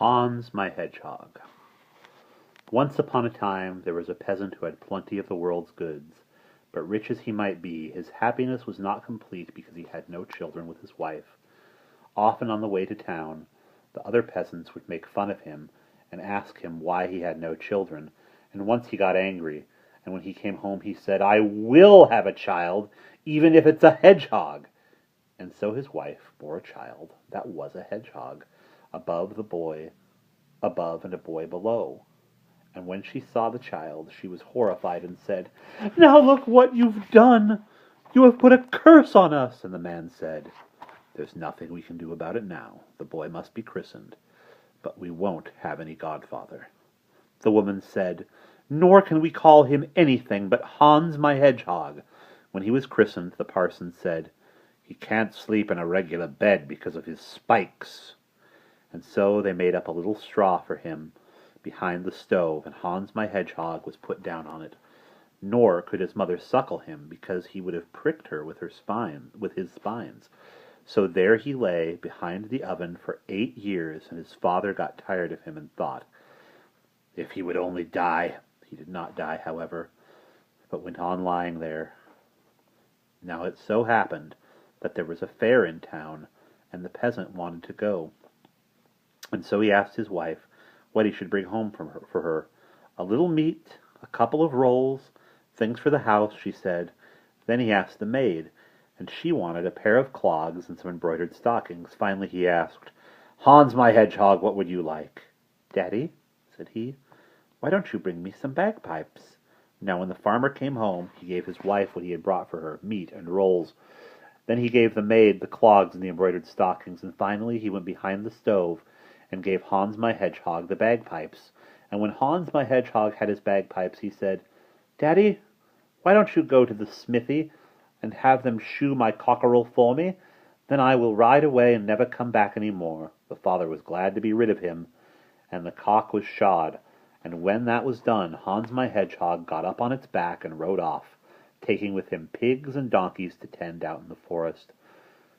Hans My Hedgehog. Once upon a time there was a peasant who had plenty of the world's goods, but rich as he might be, his happiness was not complete because he had no children with his wife. Often on the way to town, the other peasants would make fun of him and ask him why he had no children, and once he got angry, and when he came home he said, "I will have a child, even if it's a hedgehog." And so his wife bore a child that was a hedgehog, above and a boy below. And when she saw the child, she was horrified and said, "Now look what you've done! You have put a curse on us!" And the man said, "There's nothing we can do about it now. The boy must be christened, but we won't have any godfather." The woman said, "Nor can we call him anything but Hans My Hedgehog." When he was christened, the parson said, "He can't sleep in a regular bed because of his spikes." And so they made up a little straw for him behind the stove, and Hans My Hedgehog was put down on it. Nor could his mother suckle him, because he would have pricked her with his spines. So there he lay behind the oven for 8 years, and his father got tired of him and thought, if he would only die. He did not die, however, but went on lying there. Now it so happened that there was a fair in town, and the peasant wanted to go. And so he asked his wife what he should bring home for her. "A little meat, a couple of rolls, things for the house," she said. Then he asked the maid, and she wanted a pair of clogs and some embroidered stockings. Finally he asked, "Hans My Hedgehog, what would you like?" "Daddy," said he, "why don't you bring me some bagpipes?" Now when the farmer came home, he gave his wife what he had brought for her, meat and rolls. Then he gave the maid the clogs and the embroidered stockings, and finally he went behind the stove and gave Hans My Hedgehog the bagpipes. And when Hans My Hedgehog had his bagpipes, he said, "Daddy, why don't you go to the smithy and have them shoe my cockerel for me? Then I will ride away and never come back any more." The father was glad to be rid of him, and the cock was shod. And when that was done, Hans My Hedgehog got up on its back and rode off, taking with him pigs and donkeys to tend out in the forest.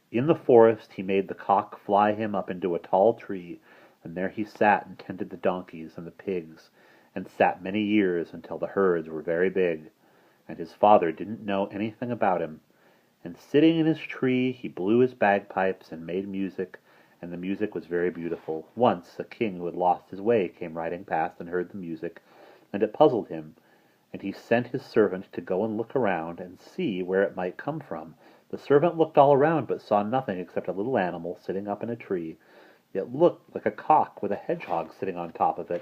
In the forest he made the cock fly him up into a tall tree, and there he sat and tended the donkeys and the pigs, and sat many years until the herds were very big, and his father didn't know anything about him. And sitting in his tree he blew his bagpipes and made music, and the music was very beautiful. Once a king who had lost his way came riding past and heard the music, and it puzzled him, and he sent his servant to go and look around and see where it might come from. The servant looked all around, but saw nothing except a little animal sitting up in a tree. It looked like a cock with a hedgehog sitting on top of it,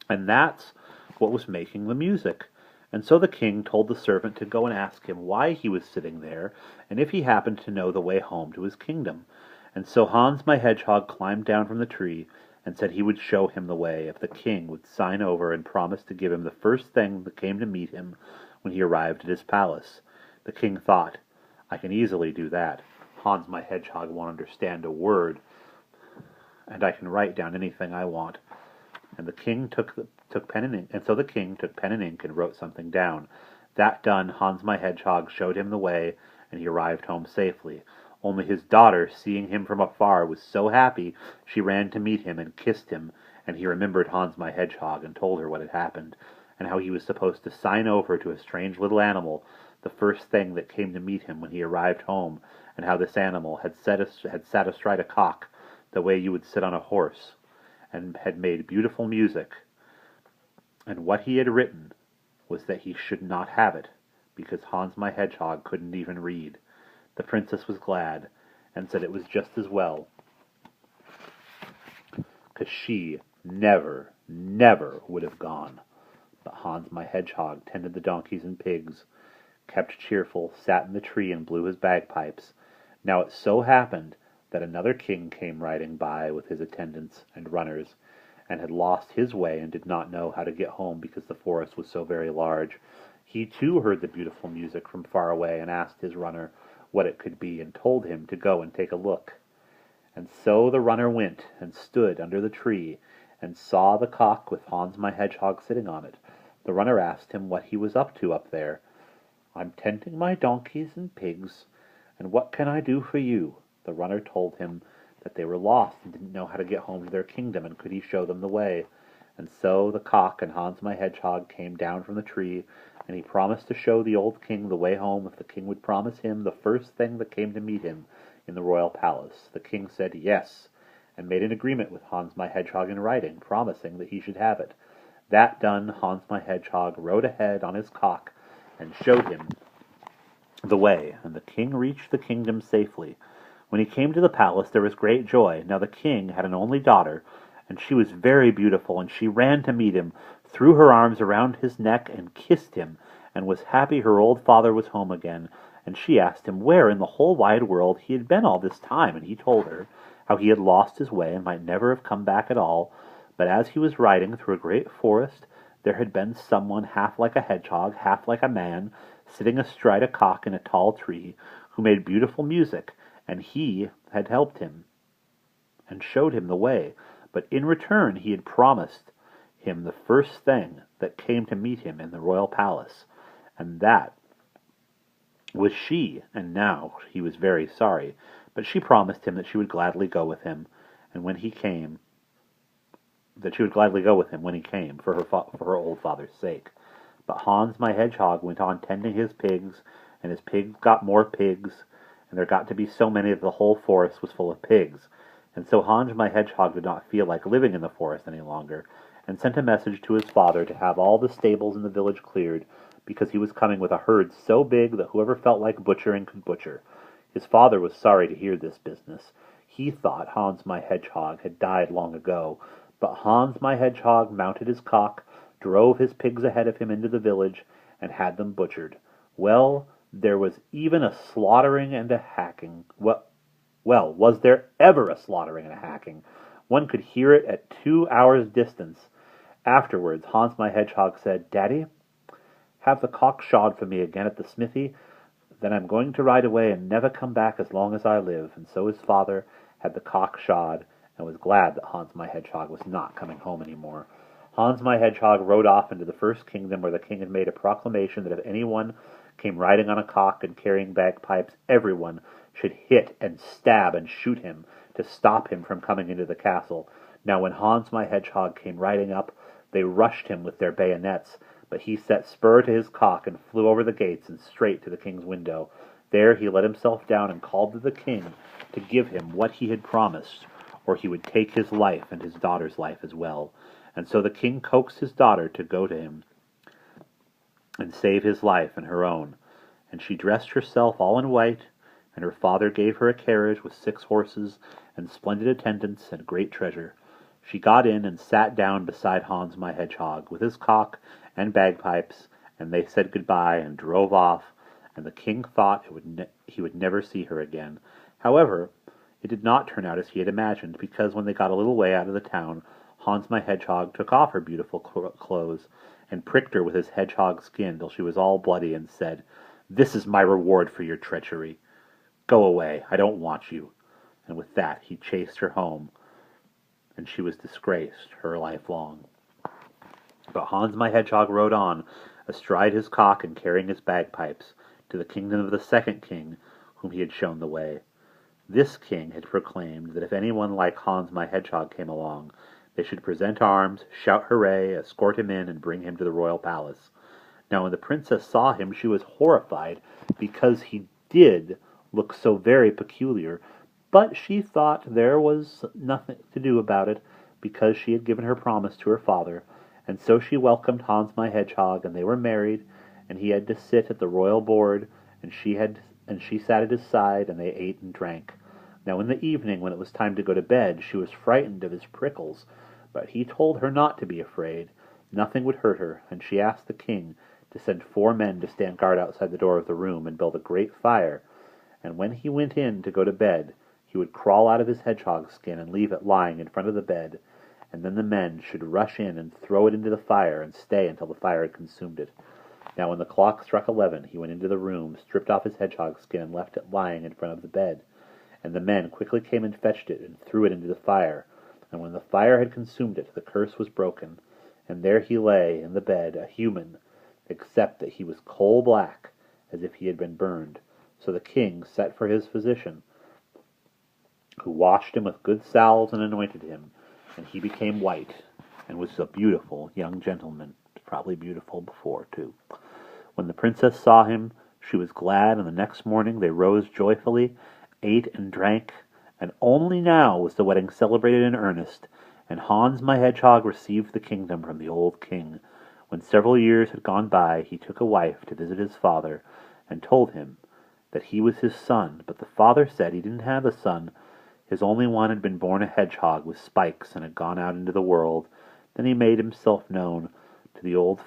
and that's what was making the music. And so the king told the servant to go and ask him why he was sitting there, and if he happened to know the way home to his kingdom. And so Hans My Hedgehog climbed down from the tree, and said he would show him the way if the king would sign over and promise to give him the first thing that came to meet him when he arrived at his palace. The king thought, "I can easily do that. Hans My Hedgehog won't understand a word, and I can write down anything I want." And the king took pen and ink, and so the king took pen and ink and wrote something down. That done, Hans My Hedgehog showed him the way, and he arrived home safely. Only his daughter, seeing him from afar, was so happy she ran to meet him and kissed him, and he remembered Hans My Hedgehog and told her what had happened, and how he was supposed to sign over to a strange little animal the first thing that came to meet him when he arrived home, and how this animal had sat astride a cock the way you would sit on a horse, and had made beautiful music. And what he had written was that he should not have it, because Hans My Hedgehog couldn't even read. The princess was glad, and said it was just as well, 'cause she never, never would have gone. But Hans My Hedgehog tended the donkeys and pigs, kept cheerful, sat in the tree and blew his bagpipes. Now it so happened that another king came riding by with his attendants and runners, and had lost his way and did not know how to get home because the forest was so very large. He too heard the beautiful music from far away, and asked his runner what it could be, and told him to go and take a look. And so the runner went and stood under the tree, and saw the cock with Hans My Hedgehog sitting on it. The runner asked him what he was up to up there. "I'm tending my donkeys and pigs, and what can I do for you?" The runner told him that they were lost and didn't know how to get home to their kingdom, and could he show them the way. And so the cock and Hans My Hedgehog came down from the tree, and he promised to show the old king the way home if the king would promise him the first thing that came to meet him in the royal palace. The king said yes, and made an agreement with Hans My Hedgehog in writing, promising that he should have it. That done, Hans My Hedgehog rode ahead on his cock and showed him the way, and the king reached the kingdom safely. When he came to the palace, there was great joy. Now the king had an only daughter, and she was very beautiful, and she ran to meet him, threw her arms around his neck, and kissed him, and was happy her old father was home again. And she asked him where in the whole wide world he had been all this time, and he told her how he had lost his way and might never have come back at all. But as he was riding through a great forest, there had been someone half like a hedgehog, half like a man, sitting astride a cock in a tall tree, who made beautiful music, and he had helped him and showed him the way. But in return he had promised him the first thing that came to meet him in the royal palace, and that was she. And now he was very sorry, but she promised him that she would gladly go with him, and when he came, for her old father's sake. But Hans My Hedgehog went on tending his pigs, and his pigs got more pigs, and there got to be so many that the whole forest was full of pigs. And so Hans My Hedgehog did not feel like living in the forest any longer, and sent a message to his father to have all the stables in the village cleared, because he was coming with a herd so big that whoever felt like butchering could butcher. His father was sorry to hear this business. He thought Hans My Hedgehog had died long ago, but Hans My Hedgehog mounted his cock, drove his pigs ahead of him into the village, and had them butchered. Well, there was even a slaughtering and a hacking. Well, was there ever a slaughtering and a hacking? One could hear it at 2 hours' distance. Afterwards, Hans My Hedgehog said, "Daddy, have the cock shod for me again at the smithy, then I'm going to ride away and never come back as long as I live." And so his father had the cock shod, and was glad that Hans My Hedgehog was not coming home any more. Hans My Hedgehog rode off into the first kingdom, where the king had made a proclamation that if anyone came riding on a cock and carrying bagpipes, everyone should hit and stab and shoot him to stop him from coming into the castle. Now when Hans My Hedgehog came riding up, they rushed him with their bayonets, but he set spur to his cock and flew over the gates and straight to the king's window. There he let himself down and called to the king to give him what he had promised, or he would take his life and his daughter's life as well. And so the king coaxed his daughter to go to him and save his life and her own. And she dressed herself all in white, and her father gave her a carriage with 6 horses and splendid attendants and great treasure. She got in and sat down beside Hans My Hedgehog with his cock and bagpipes, and they said goodbye and drove off, and the king thought he would never see her again. However, it did not turn out as he had imagined, because when they got a little way out of the town, Hans My Hedgehog took off her beautiful clothes and pricked her with his hedgehog skin till she was all bloody, and said, "This is my reward for your treachery. Go away, I don't want you." And with that he chased her home, and she was disgraced her life long. But Hans My Hedgehog rode on, astride his cock and carrying his bagpipes, to the kingdom of the second king, whom he had shown the way. This king had proclaimed that if anyone like Hans My Hedgehog came along, they should present arms, shout hooray, escort him in, and bring him to the royal palace. Now when the princess saw him, she was horrified, because he did look so very peculiar, but she thought there was nothing to do about it, because she had given her promise to her father, and so she welcomed Hans My Hedgehog, and they were married, and he had to sit at the royal board, and she sat at his side, and they ate and drank. Now in the evening, when it was time to go to bed, she was frightened of his prickles, but he told her not to be afraid. Nothing would hurt her, and she asked the king to send 4 men to stand guard outside the door of the room and build a great fire, and when he went in to go to bed, he would crawl out of his hedgehog skin and leave it lying in front of the bed, and then the men should rush in and throw it into the fire and stay until the fire had consumed it. Now when the clock struck 11, he went into the room, stripped off his hedgehog skin, and left it lying in front of the bed. And the men quickly came and fetched it, and threw it into the fire. And when the fire had consumed it, the curse was broken, and there he lay in the bed, a human, except that he was coal-black, as if he had been burned. So the king sent for his physician, who washed him with good salves and anointed him, and he became white, and was a beautiful young gentleman, probably beautiful before, too. When the princess saw him, she was glad, and the next morning they rose joyfully, ate and drank, and only now was the wedding celebrated in earnest, and Hans My Hedgehog received the kingdom from the old king. When several years had gone by, he took a wife to visit his father, and told him that he was his son, but the father said he didn't have a son. His only one had been born a hedgehog with spikes, and had gone out into the world. Then he made himself known to the old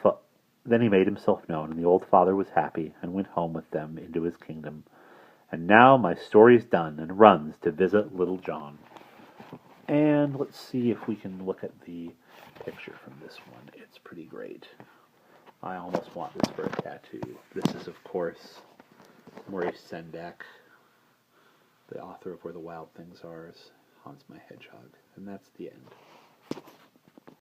then he made himself known, and the old father was happy, and went home with them into his kingdom. And now my story's done, and runs to visit Little John. And let's see if we can look at the picture from this one. It's pretty great. I almost want this for a tattoo. This is, of course, Maurice Sendak, the author of Where the Wild Things Are, is Hans My Hedgehog. And that's the end.